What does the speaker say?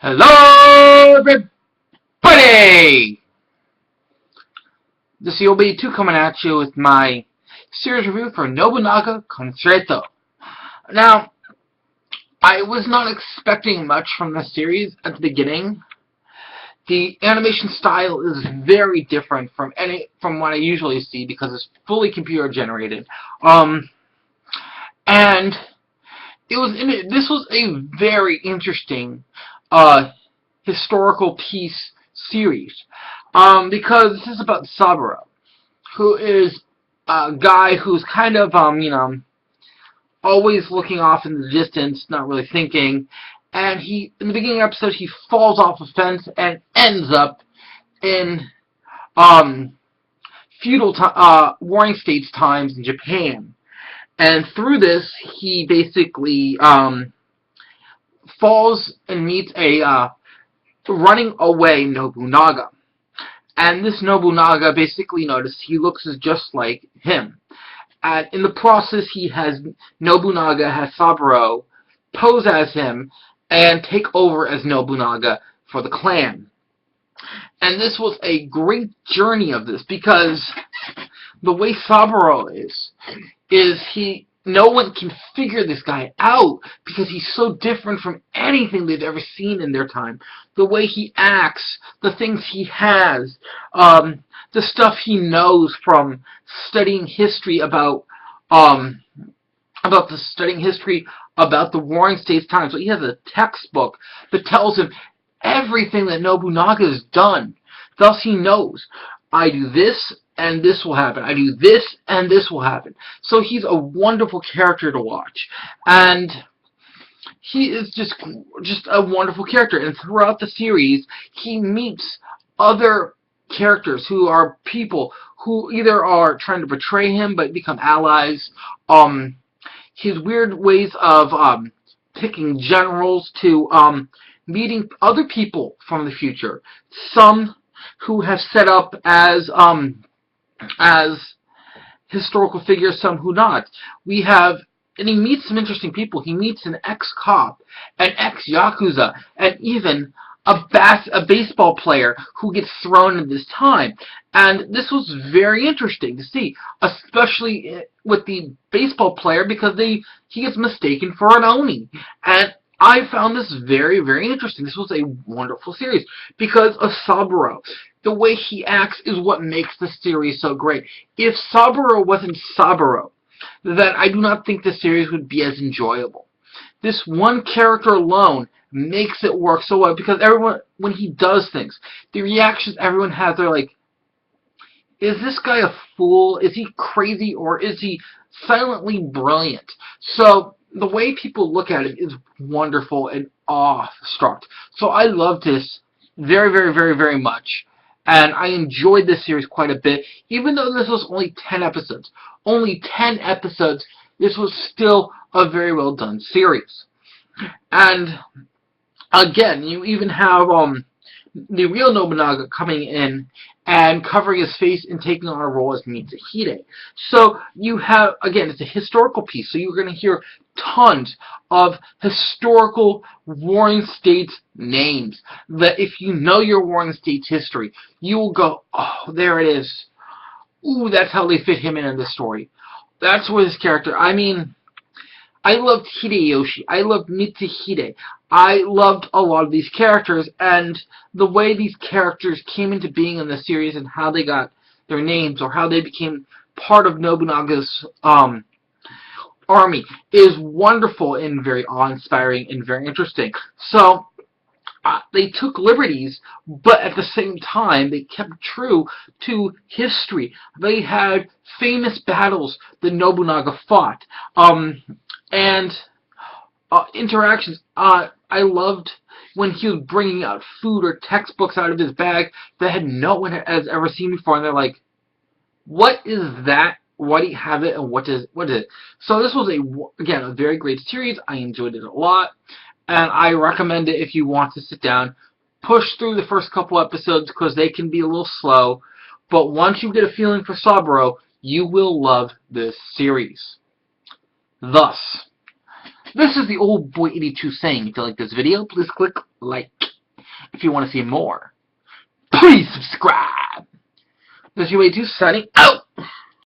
Hello, everybody! This is OB2 coming at you with my series review for Nobunaga Concerto. Now, I was not expecting much from the series at the beginning. The animation style is very different from what I usually see because it's fully computer generated. And this was a very interesting historical piece series, because this is about Saburo, who is a guy who's kind of always looking off in the distance, not really thinking, and in the beginning of the episode he falls off a fence and ends up in feudal warring states times in Japan. And through this, he basically falls and meets a running away Nobunaga. And this Nobunaga basically noticed he looks just like him. And in the process, Nobunaga has Saburo pose as him and take over as Nobunaga for the clan. And this was a great journey of this, because the way Saburo is no one can figure this guy out, because he's so different from anything they've ever seen in their time. The way he acts, the things he has, the stuff he knows from studying history about the Warring States times. So he has a textbook that tells him everything that Nobunaga has done. Thus he knows, I do this and this will happen. I do this and this will happen. So he's a wonderful character to watch. And he is just a wonderful character. And throughout the series, he meets other characters who are people who either are trying to betray him but become allies. His weird ways of picking generals to meeting other people from the future. Some who have set up as historical figures, some who not. And he meets some interesting people. He meets an ex-cop, an ex-yakuza, and even a baseball player who gets thrown in this time. And this was very interesting to see, especially with the baseball player, because he gets mistaken for an Oni. And I found this very, very interesting. This was a wonderful series because of Saburo. The way he acts is what makes the series so great. If Saburo wasn't Saburo, then I do not think the series would be as enjoyable. This one character alone makes it work so well, because everyone, when he does things, the reactions everyone has, they're like, is this guy a fool? Is he crazy? Or is he silently brilliant? So the way people look at it is wonderful and awestruck. So I loved this very, very, very, very much. And I enjoyed this series quite a bit. Even though this was only 10 episodes. Only 10 episodes. This was still a very well done series. And again, you even have the real Nobunaga coming in and covering his face and taking on a role as Mitsuhide. So you have, again, it's a historical piece, so you're going to hear tons of historical Warring States names that if you know your Warring States history, you will go, oh, there it is. Ooh, that's how they fit him in the story. That's what his character, I mean, I loved Hideyoshi. I loved Mitsuhide. I loved a lot of these characters, and the way these characters came into being in the series and how they got their names or how they became part of Nobunaga's army is wonderful and very awe-inspiring and very interesting. So they took liberties, but at the same time they kept true to history. They had famous battles that Nobunaga fought. And interactions. I loved when he was bringing out food or textbooks out of his bag that no one has ever seen before, and they're like, "What is that? Why do you have it? And what is it?" So this was again a very great series. I enjoyed it a lot, and I recommend it if you want to sit down, push through the first couple episodes because they can be a little slow, but once you get a feeling for Saburo, you will love this series. Thus, this is the old boy 82 saying, if you like this video, please click like. if you want to see more. Please subscribe. This is UA2 signing out.